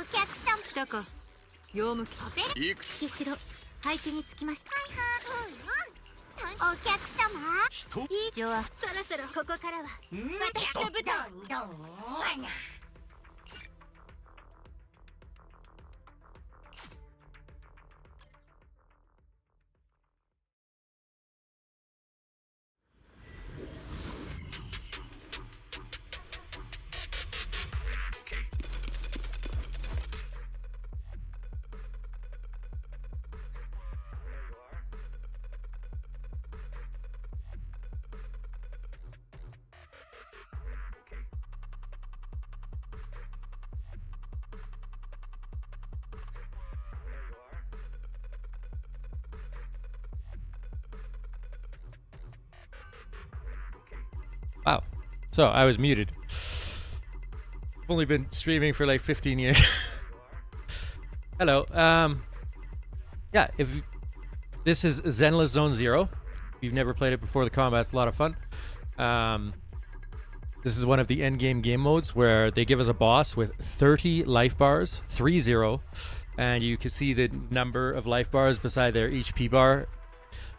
来たか。用向き。月城配置につきました。お客様。以上はそろそろここからは私の舞台。Wow. So I was muted. I've only been streaming for like 15 years. Hello. Yeah, if this is Zenless Zone Zero. If you've never played it before, the combat's a lot of fun. This is one of the endgame game modes where they give us a boss with 30 life bars, 30, and you can see the number of life bars beside their HP bar.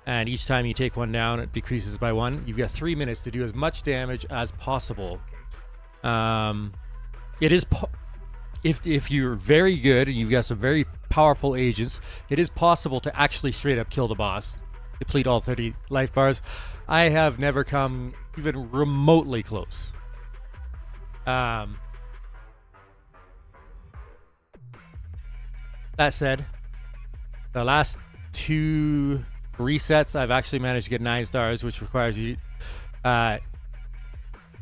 And each time you take one down, it decreases by 1. You've got 3 minutes to do as much damage as possible. It is if you're very good and you've got some very powerful agents, it is possible to actually straight up kill the boss, deplete all 30 life bars. I have never come even remotely close. That said, the last 2 resets I've actually managed to get 9 stars, which requires you to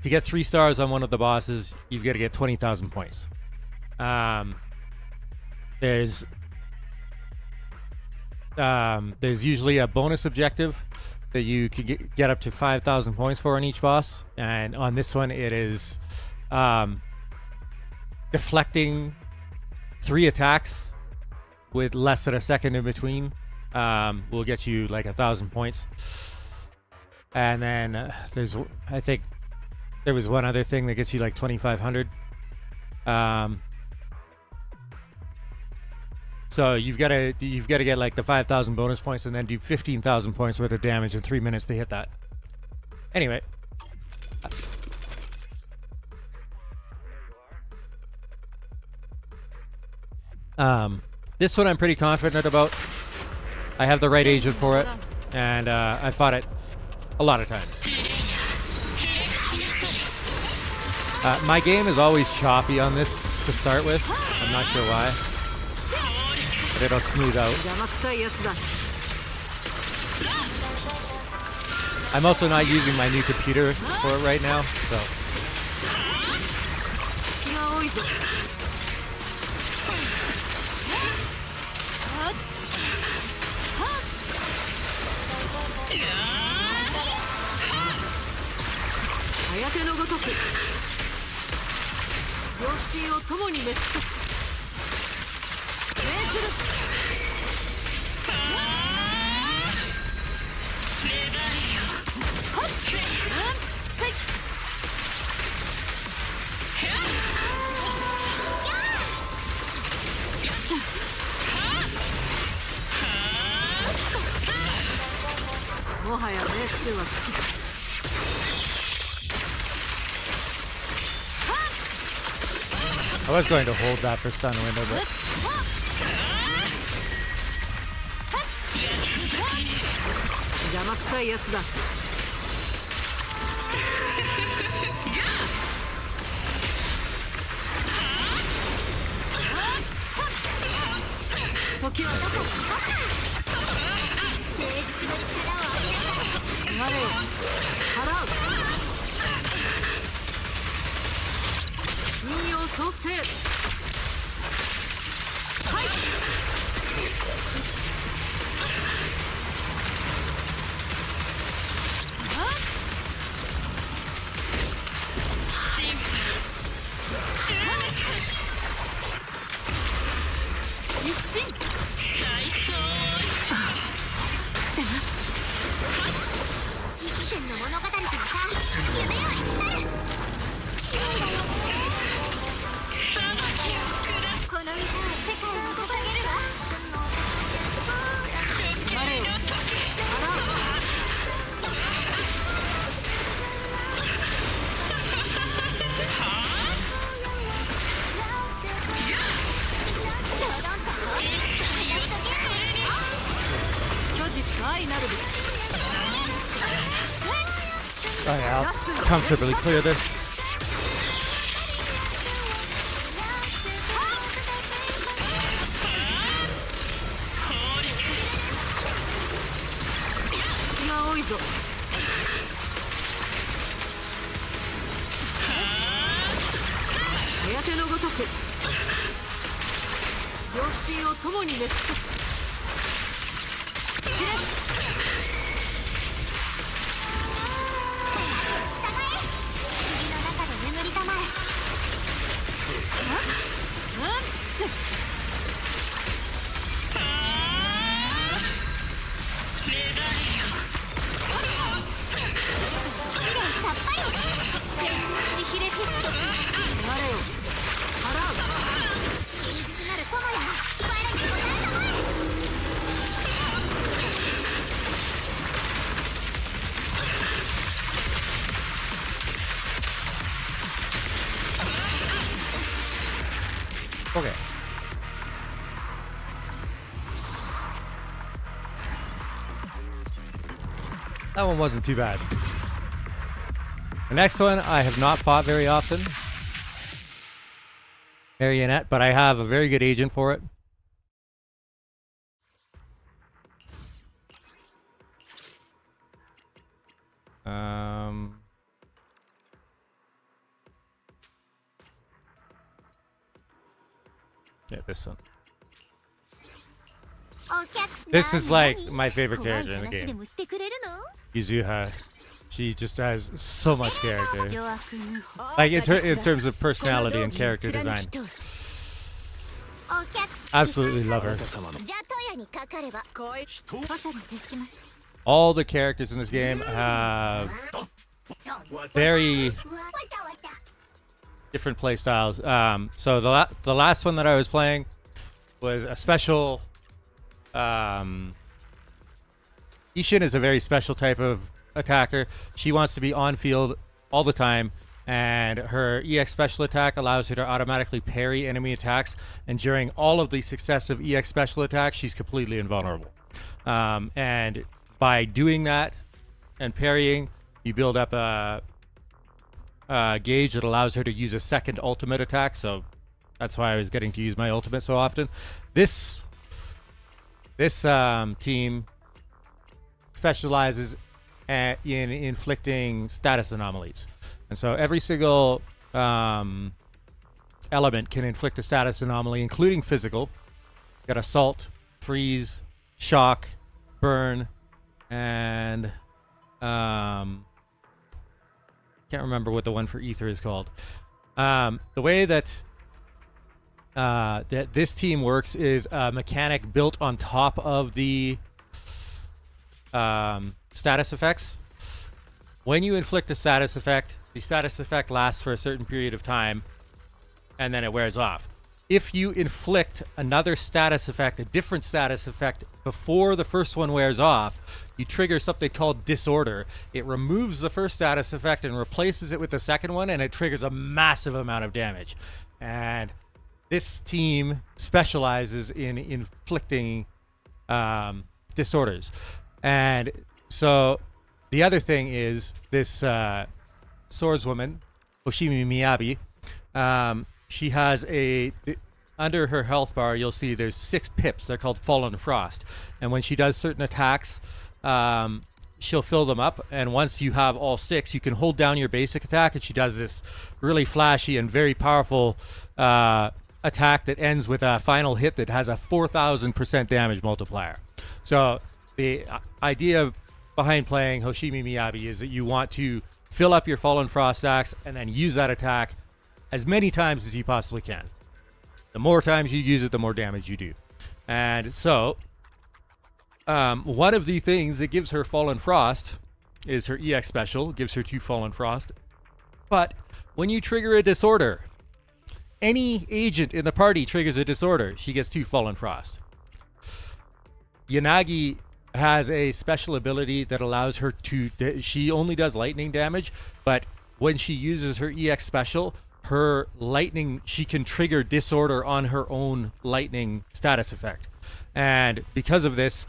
get 3 stars on one of the bosses, you've got to get 20,000 points. There's usually a bonus objective that you can get up to 5,000 points for on each boss, and on this one it is deflecting 3 attacks with less than a second in between. Will get you like 1,000 points. And then I think there was one other thing that gets you like 2,500. So you've got to get like the 5,000 bonus points and then do 15,000 points worth of damage in 3 minutes to hit that. Anyway. This one I'm pretty confident about. I have the right agent for it, and I fought it a lot of times. My game is always choppy on this to start with. I'm not sure why, but it'll smooth out. I'm also not using my new computer for it right now, so. I was going to hold that for stun window, but I'll comfortably clear this. Okay. That one wasn't too bad. The next one I have not fought very often. Marionette, but I have a very good agent for it. Yeah, this one. This is like my favorite character in the game. Yuzuha. She just has so much character. Like in terms of personality and character design. Absolutely love her. All the characters in this game have very different play styles. So the last one that I was playing was a special. Ishin is a very special type of attacker. She wants to be on field all the time, and her EX special attack allows her to automatically parry enemy attacks, and during all of the successive EX special attacks she's completely invulnerable. And by doing that and parrying, you build up a gauge that allows her to use a second ultimate attack, so that's why I was getting to use my ultimate so often. This team specializes in inflicting status anomalies, and so every single element can inflict a status anomaly, including physical. Got assault, freeze, shock, burn, and can't remember what the one for ether is called. The way that this team works is a mechanic built on top of the status effects. When you inflict a status effect, the status effect lasts for a certain period of time, and then it wears off. If you inflict another status effect, a different status effect, before the first one wears off, you trigger something called disorder. It removes the first status effect and replaces it with the second one, and it triggers a massive amount of damage. And this team specializes in inflicting disorders. And so the other thing is this swordswoman, Hoshimi Miyabi, she has under her health bar, you'll see there's 6 pips. They're called Fallen Frost. And when she does certain attacks, she'll fill them up. And once you have all 6, you can hold down your basic attack, and she does this really flashy and very powerful attack that ends with a final hit that has a 4,000% damage multiplier. So the idea behind playing Hoshimi Miyabi is that you want to fill up your Fallen Frost stacks and then use that attack as many times as you possibly can. The more times you use it, the more damage you do. And so one of the things that gives her Fallen Frost is her EX special, gives her 2 Fallen Frost. But when you trigger a disorder, any agent in the party triggers a disorder, she gets 2 Fallen Frost. Yanagi has a special ability that allows her to, she only does lightning damage, but when she uses her EX special, her lightning, she can trigger disorder on her own lightning status effect. And because of this,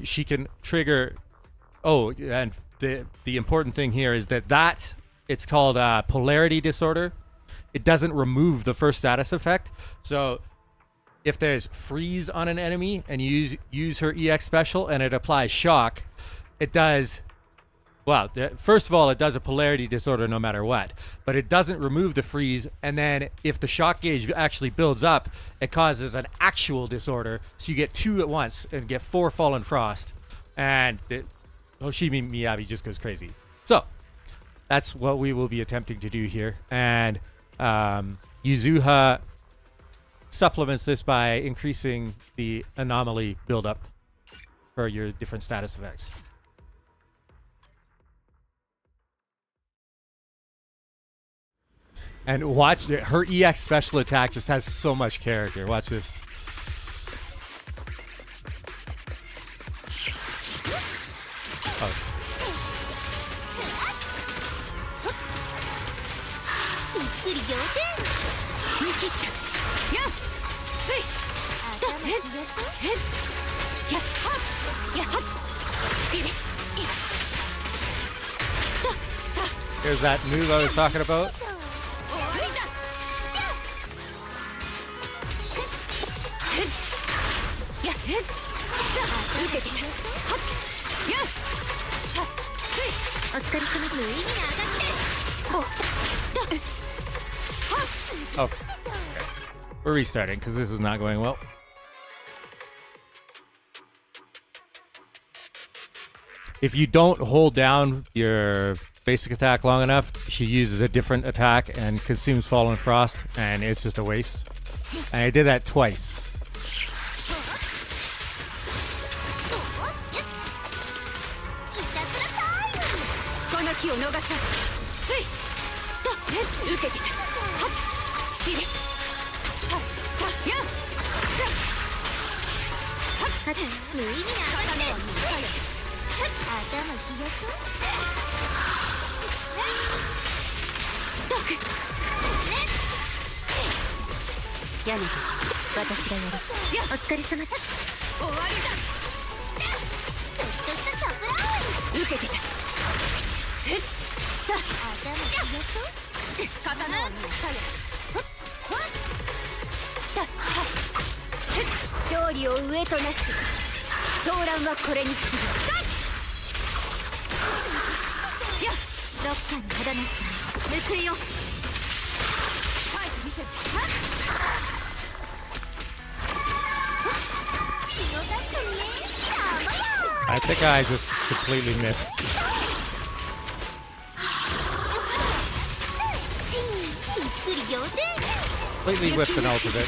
she can trigger, and the important thing here is that it's called polarity disorder. It doesn't remove the first status effect. So if there's freeze on an enemy and you use her EX special and it applies shock, it does. Well, first of all, it does a polarity disorder no matter what, but it doesn't remove the freeze. And then if the shock gauge actually builds up, it causes an actual disorder. So you get 2 at once and get 4 Fallen Frost. And Hoshimi Miyabi just goes crazy. So that's what we will be attempting to do here. And Yuzuha supplements this by increasing the anomaly buildup for your different status effects. And watch her EX special attack just has so much character. Watch this. Oh. Here's that move I was talking about. Oh, we're restarting because this is not going well. If you don't hold down your basic attack long enough, she uses a different attack and consumes Fallen Frost, and it's just a waste. And I did that twice. I think I just completely missed. Completely whiffed an ultimate.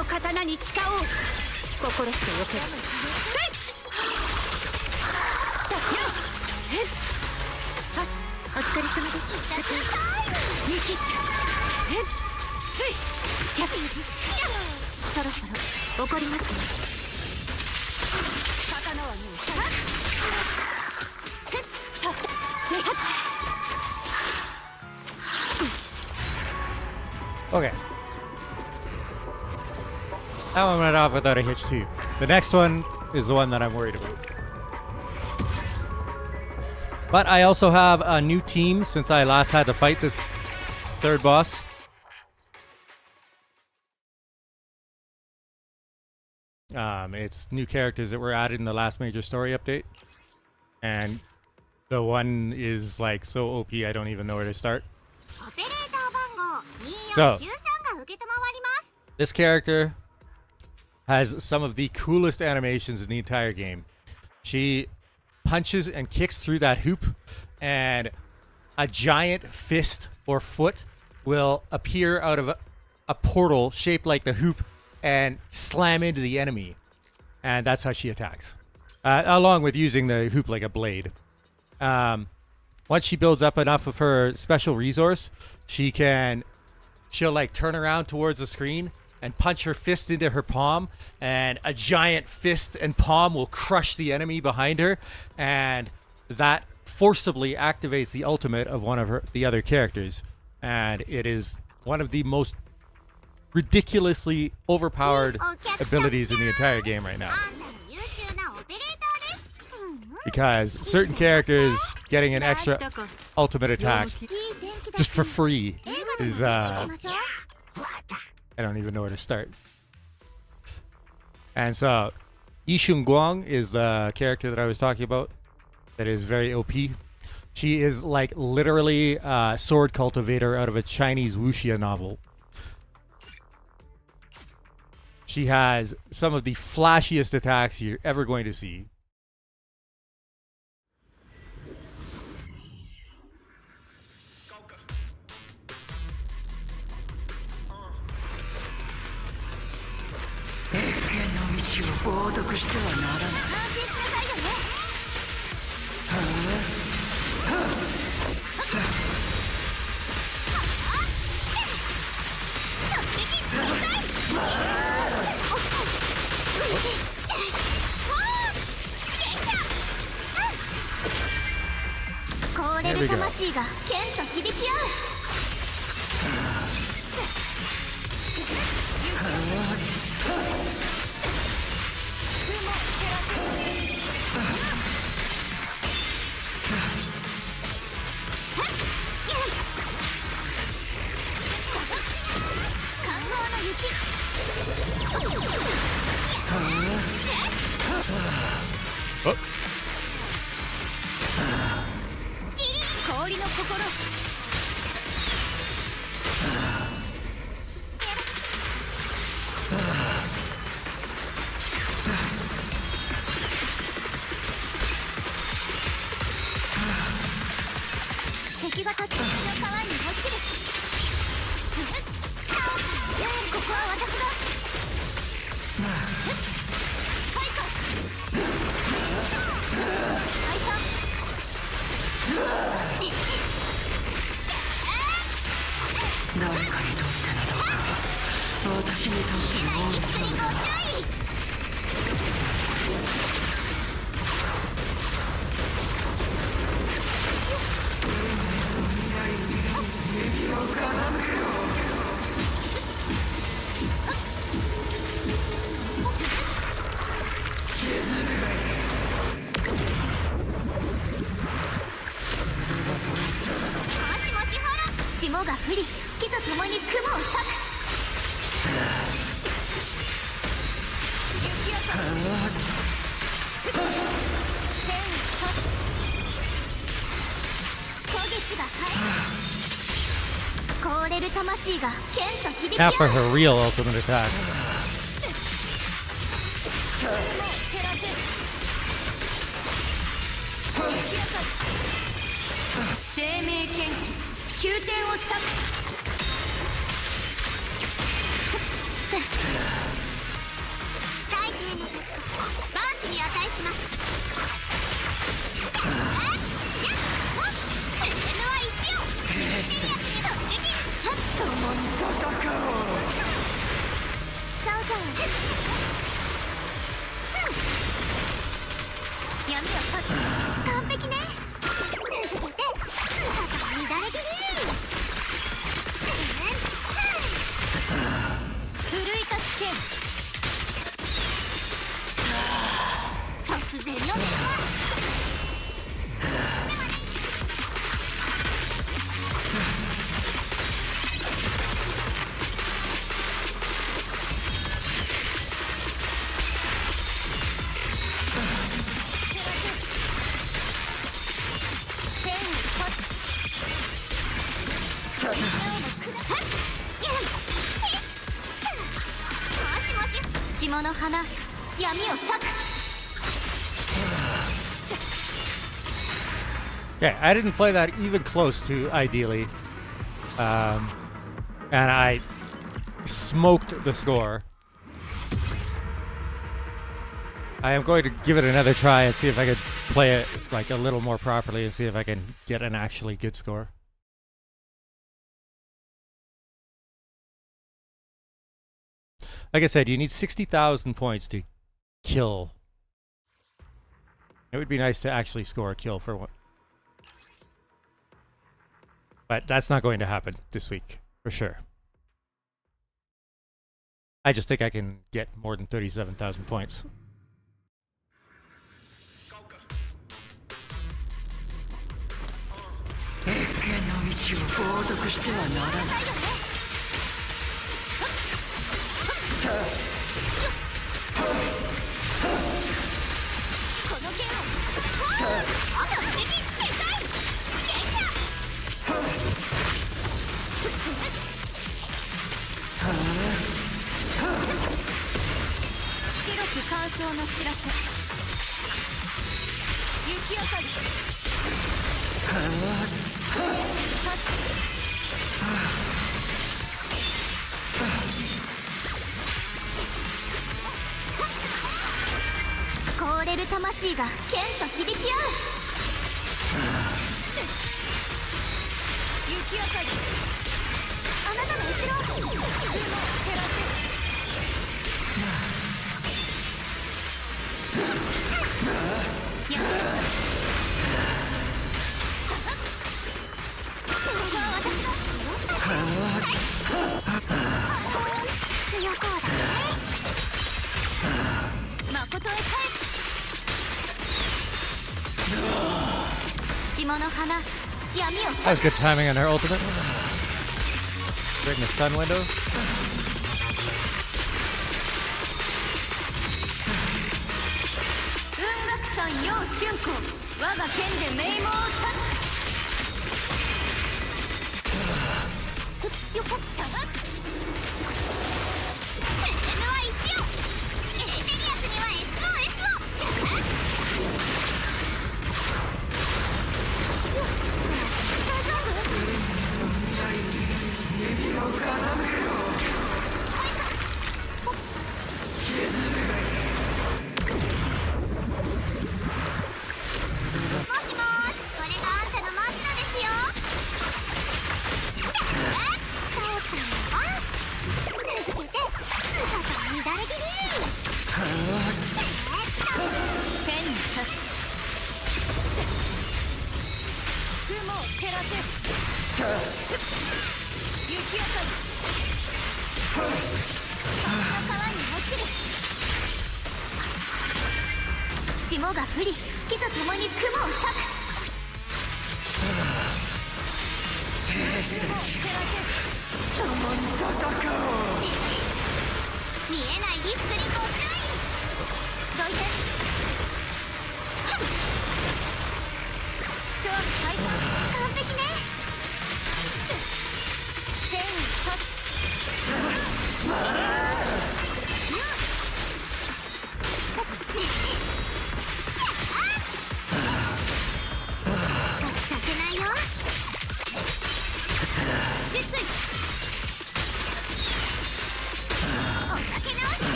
の刀に誓おう。心してよける。お疲れ様です。見切った。そろそろ怒りますね。刀はもうOkay. That one went off without a hitch too. The next one is the one that I'm worried about. But I also have a new team since I last had to fight this third boss. It's new characters that were added in the last major story update. And the one is like so OP I don't even know where to start. So, this character has some of the coolest animations in the entire game. She punches and kicks through that hoop, and a giant fist or foot will appear out of a portal shaped like the hoop and slam into the enemy. And that's how she attacks, along with using the hoop like a blade. Once she builds up enough of her special resource, she'll like turn around towards the screen and punch her fist into her palm, and a giant fist and palm will crush the enemy behind her, and that forcibly activates the ultimate of one of the other characters. And it is one of the most ridiculously overpowered abilities in the entire game right now. Because certain characters getting an extra ultimate attack just for free is I don't even know where to start. And so Yishun Guang is the character that I was talking about that is very OP. She is like literally a sword cultivator out of a Chinese wuxia novel. She has some of the flashiest attacks you're ever going to see. There we go. Oh. 氷の心。敵が立つと川に落ちる。ここは私だ。誰かにとってなどか、私にとっての王様だ。霜が降り、月と共に雲を裂く。凍れる魂が剣と響き合う。 Now for her real ultimate attack. 生命剣気、宮殿を裂く。バーシに値します。闇を完璧ね。乱れ切り奮い立つ剣。突然の電話。霜の花、闇を裂く。 Yeah, I didn't play that even close to ideally. And I smoked the score. I am going to give it another try and see if I can play it like a little more properly and see if I can get an actually good score. Like I said, you need 60,000 points to kill. It would be nice to actually score a kill for one. But that's not going to happen this week, for sure. I just think I can get more than 37,000 points.凍れる魂が剣と響き合う。雪明かり、あなたの後ろ。雲を照らせ。やめろ。これが私の強そうだね。誠へ帰す。霜の花、闇を。 That was good timing on her ultimate. Right in the stun window. 雲岳山陽春光、我が剣で名門を断つ。よこっちゃう。FM は石を。エレテリアスには SOS を。大丈夫？霜が降り、月と共に雲を裂く。共に戦おう。見えないリスクにご注意。どいて。勝負開始。完璧ね。天に立つ。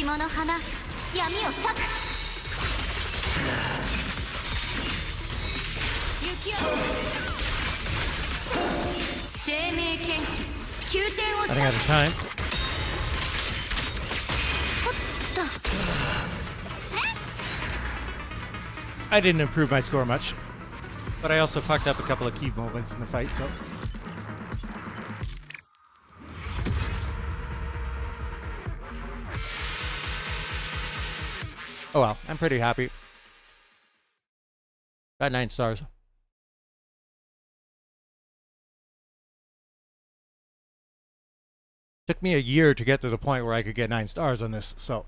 霜の花闇を裂く雪を生命剣宮殿を I think I have time. I didn't improve my score much, but I also fucked up a couple of key moments in the fight, so. Oh well, I'm pretty happy. Got 9 stars. Took me a year to get to the point where I could get 9 stars on this, so.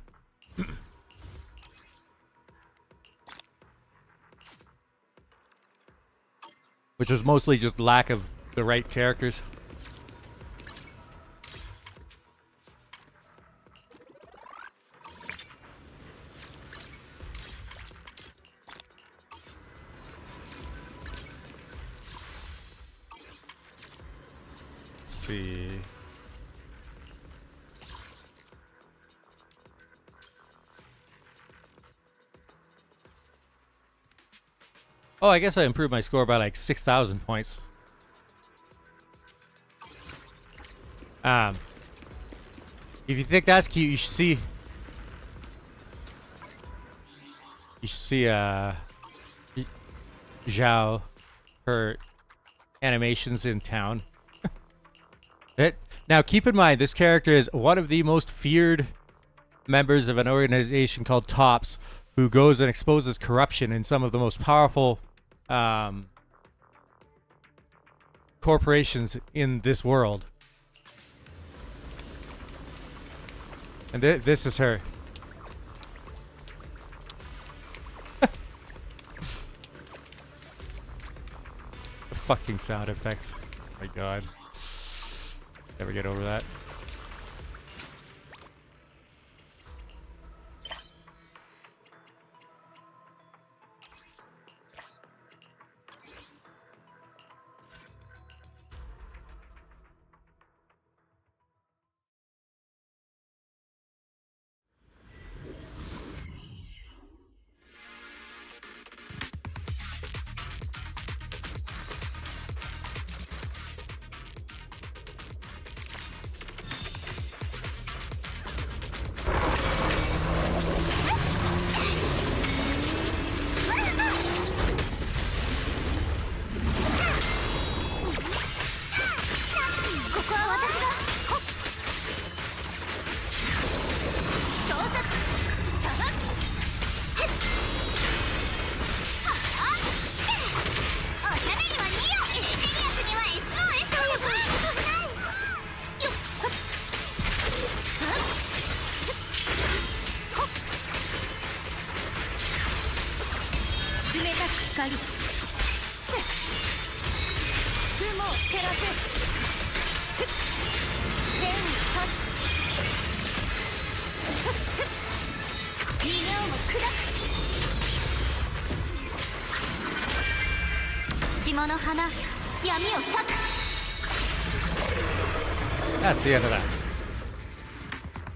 Which was mostly just lack of the right characters. Let's see. Oh, I guess I improved my score by like 6,000 points. If you think that's cute, you should see. You should see Zhao, her animations in town. Now, keep in mind, this character is one of the most feared members of an organization called TOPS, who goes and exposes corruption in some of the most powerful corporations in this world. And this is her. The fucking sound effects. Oh my god. Never get over that. That's the end of that.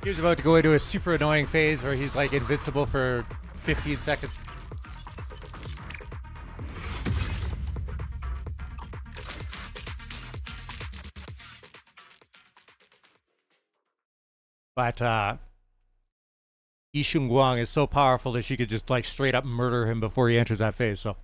He was about to go into a super annoying phase where he's like invincible for 15 seconds. But Yi Shun Guang is so powerful that she could just like straight up murder him before he enters that phase, so.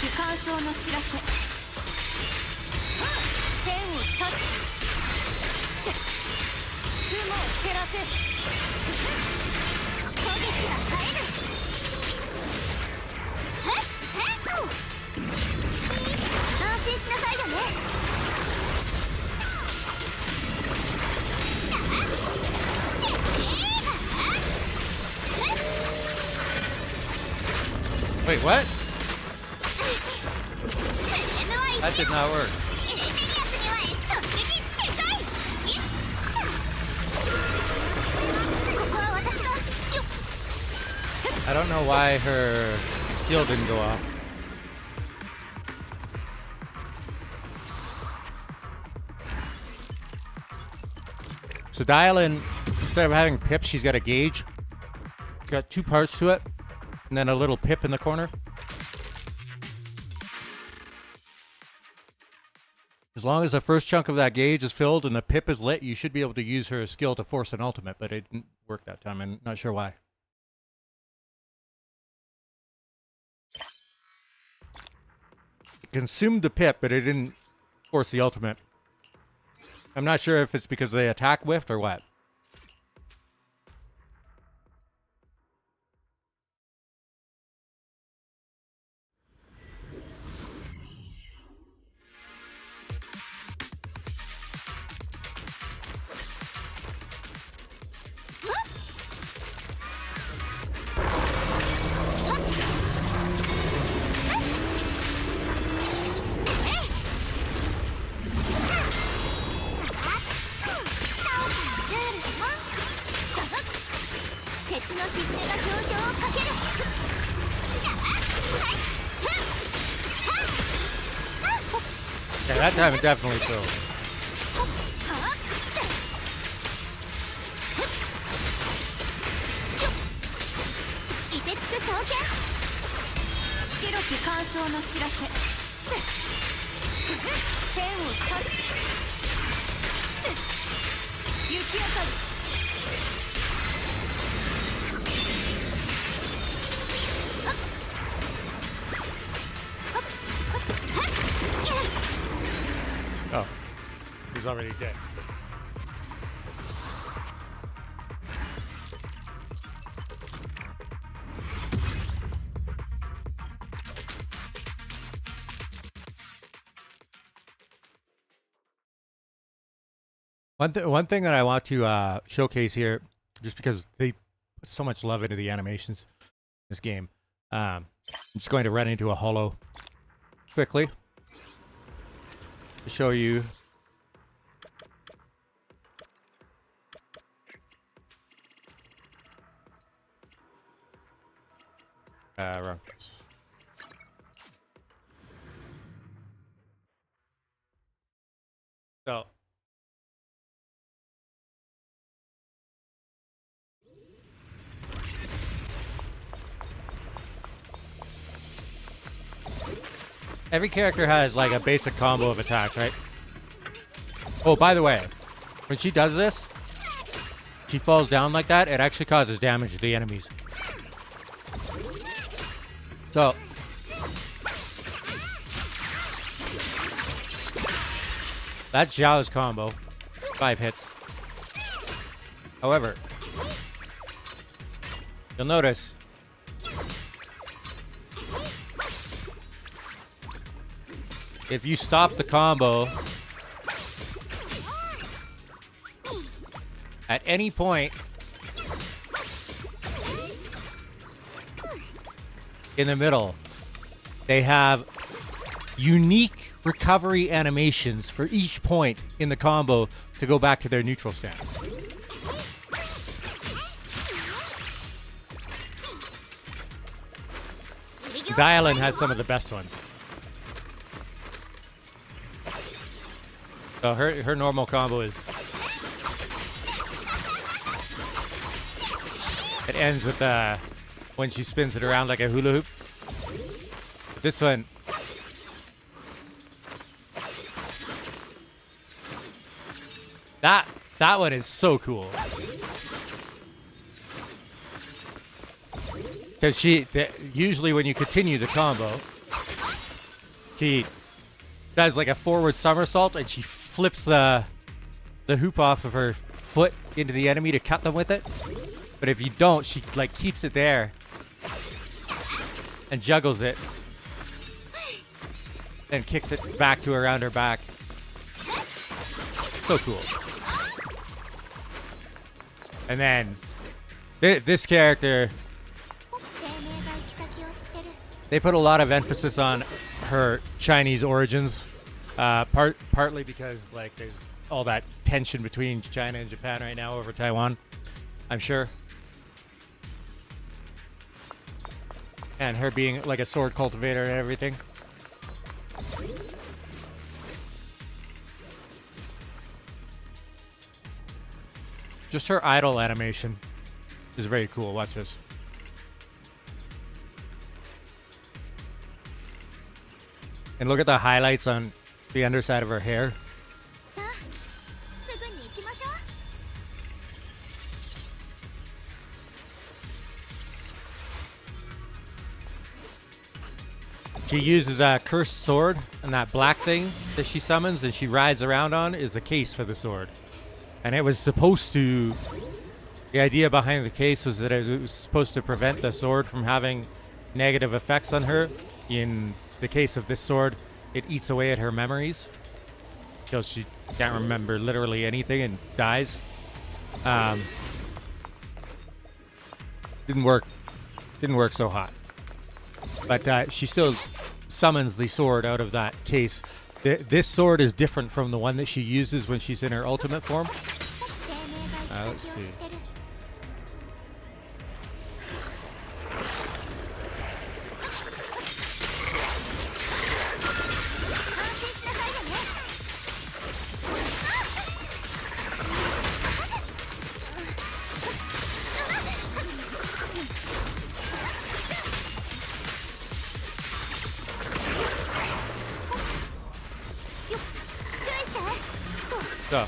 き乾燥の知らせ天を立つ雲を照らせ攻撃が耐える安心しなさいよねWait, what? That did not work. I don't know why her skill didn't go off. So dial in, instead of having pips, she's got a gauge. It's got two parts to it, and then a little pip in the corner. As long as the first chunk of that gauge is filled and the pip is lit, you should be able to use her skill to force an ultimate, but it didn't work that time. I'm not sure why. It consumed the pip, but it didn't force the ultimate. I'm not sure if it's because they attack whiffed or what. Yeah, that time it definitely filled. Oh, he's already dead. One thing that I want to showcase here, just because they put so much love into the animations in this game, I'm just going to run into a holo quickly to show you. Wrong place. So. Every character has like a basic combo of attacks, right? Oh, by the way, when she does this, she falls down like that, it actually causes damage to the enemies. So, that's Zhao's combo. 5 hits. However, you'll notice if you stop the combo at any point in the middle, they have unique recovery animations for each point in the combo to go back to their neutral stance. Dial-in has some of the best ones. So her normal combo is, it ends with when she spins it around like a hula hoop. But this one, that one is so cool. Because usually when you continue the combo, She does like a forward somersault and she flips the hoop off of her foot into the enemy to cut them with it. But if you don't, she like keeps it there and juggles it, then kicks it back to around her back. So cool. And then this character, they put a lot of emphasis on her Chinese origins, partly because like there's all that tension between China and Japan right now over Taiwan, I'm sure. And her being like a sword cultivator and everything. Just her idle animation is very cool. Watch this. And look at the highlights on the underside of her hair. She uses a cursed sword, and that black thing that she summons and she rides around on is the case for the sword. And it was supposed to... The idea behind the case was that it was supposed to prevent the sword from having negative effects on her. In the case of this sword, it eats away at her memories until she can't remember literally anything and dies. Didn't work so hot. But she still summons the sword out of that case. This sword is different from the one that she uses when she's in her ultimate form. Let's see. So.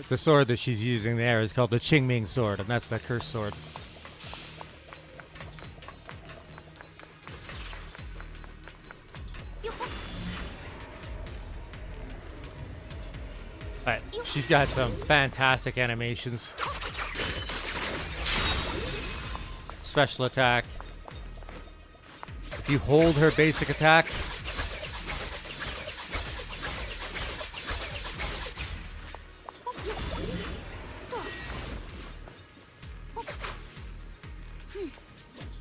The sword that she's using there is called the Qingming sword, and that's the cursed sword. But she's got some fantastic animations. Special attack. If you hold her basic attack,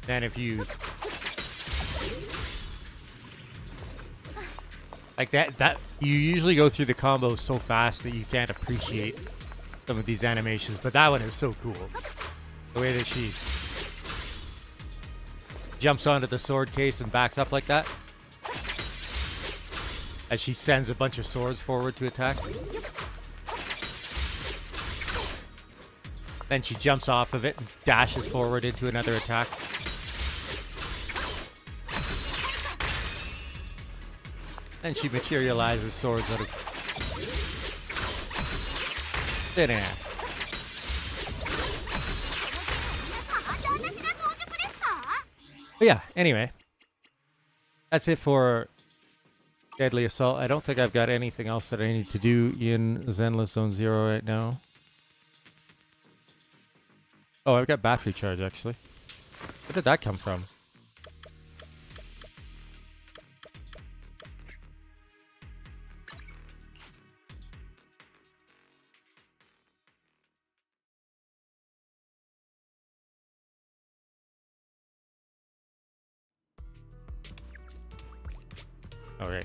then if you like that you usually go through the combo so fast that you can't appreciate some of these animations, but that one is so cool. The way that she jumps onto the sword case and backs up like that as she sends a bunch of swords forward to attack. Then she jumps off of it and dashes forward into another attack. Then she materializes swords out of thin air. But yeah, anyway. That's it for Deadly Assault. I don't think I've got anything else that I need to do in Zenless Zone Zero right now. Oh, I've got battery charge, actually. Where did that come from? Okay.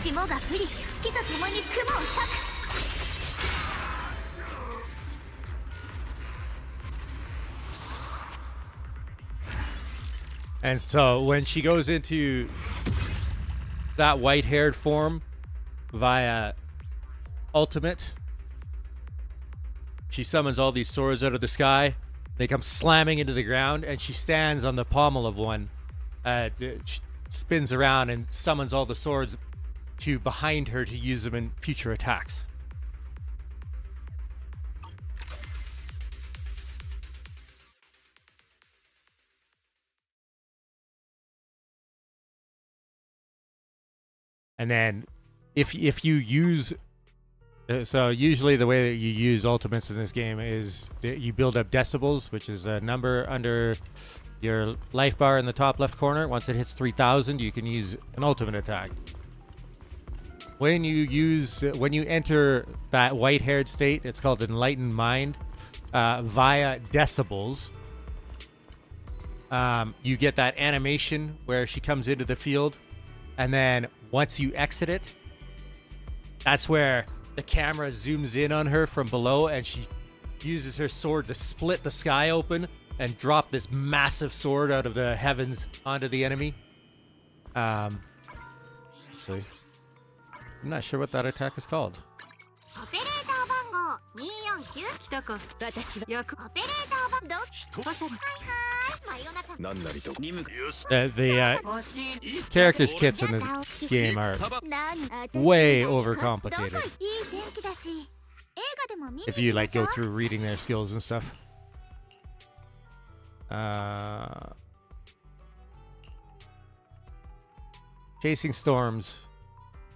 霜が降り月と共に雲を裂く。 And so when she goes into that white-haired form via ultimate, she summons all these swords out of the sky. They come slamming into the ground, and she stands on the pommel of one. She spins around and summons all the swords to behind her to use them in future attacks. And then if you use, so usually the way that you use ultimates in this game is that you build up decibels, which is a number under your life bar in the top left corner. Once it hits 3,000, you can use an ultimate attack. When you enter that white-haired state, it's called Enlightened Mind, via decibels. You get that animation where she comes into the field, and then once you exit it, that's where the camera zooms in on her from below, and she uses her sword to split the sky open and drop this massive sword out of the heavens onto the enemy. Actually, I'm not sure what that attack is called. The characters' kits in this game are way overcomplicated. If you like go through reading their skills and stuff. Chasing Storms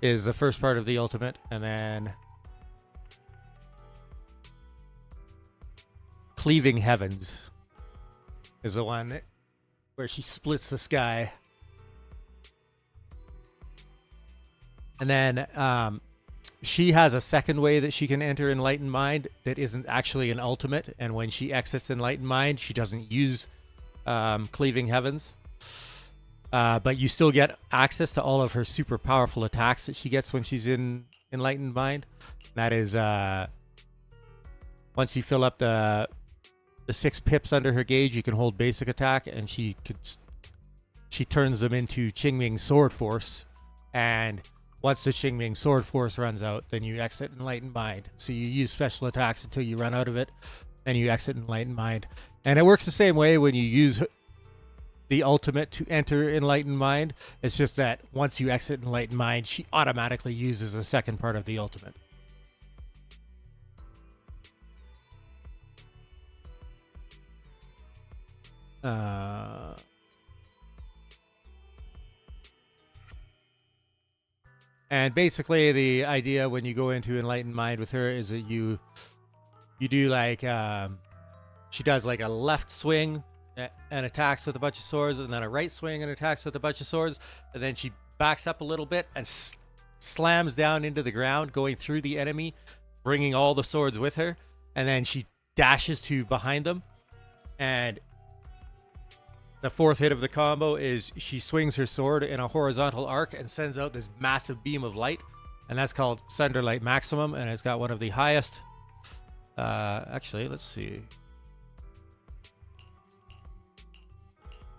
is the first part of the ultimate, and then Cleaving Heavens is the one where she splits the sky. And then she has a second way that she can enter Enlightened Mind that isn't actually an ultimate, and when she exits Enlightened Mind, she doesn't use Cleaving Heavens. But you still get access to all of her super powerful attacks that she gets when she's in Enlightened Mind. That is, once you fill up the 6 pips under her gauge, you can hold basic attack, and she turns them into Qingming Sword Force. And once the Qingming Sword Force runs out, then you exit Enlightened Mind. So you use special attacks until you run out of it, then you exit Enlightened Mind. And it works the same way when you use the ultimate to enter Enlightened Mind. It's just that once you exit Enlightened Mind, she automatically uses the second part of the ultimate. And basically the idea when you go into Enlightened Mind with her is that you do like she does like a left swing and attacks with a bunch of swords, and then a right swing and attacks with a bunch of swords, and then she backs up a little bit and slams down into the ground, going through the enemy, bringing all the swords with her, and then she dashes to behind them. And the fourth hit of the combo is she swings her sword in a horizontal arc and sends out this massive beam of light, and that's called Sunderlight Maximum, and it's got one of the highest. Actually, let's see.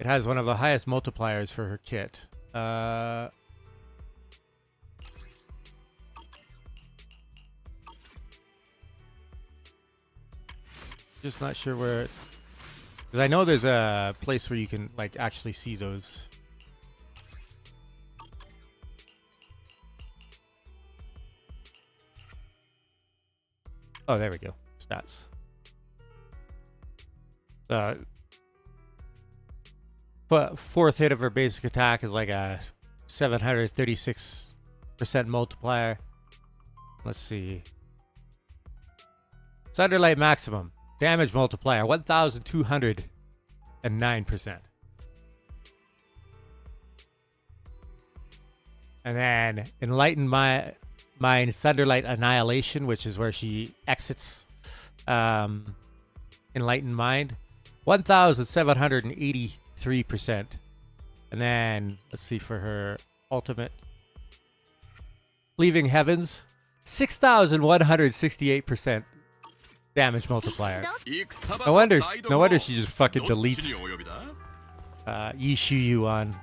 It has one of the highest multipliers for her kit. Just not sure where. Because I know there's a place where you can like actually see those. Oh, there we go. Stats. Fourth hit of her basic attack is like a 736% multiplier. Let's see. Sunderlight Maximum. Damage multiplier, 1,209%. And then Enlightened Mind Sunderlight Annihilation, which is where she exits Enlightened Mind, 1,783%. And then let's see for her ultimate. Leaving Heavens, 6,168% damage multiplier. No wonder she just fucking deletes Yishuyu on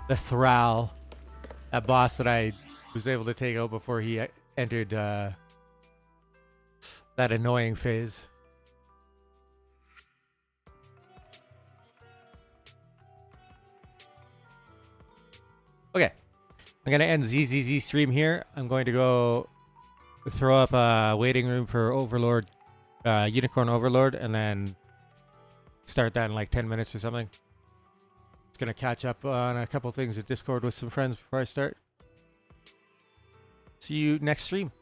the Thrall, that boss that I was able to take out before he entered that annoying phase. Okay, I'm gonna end ZZZ stream here. I'm going to go throw up a waiting room for Overlord, Unicorn Overlord, and then start that in like 10 minutes or something. Just gonna catch up on a couple things at Discord with some friends before I start. See you next stream.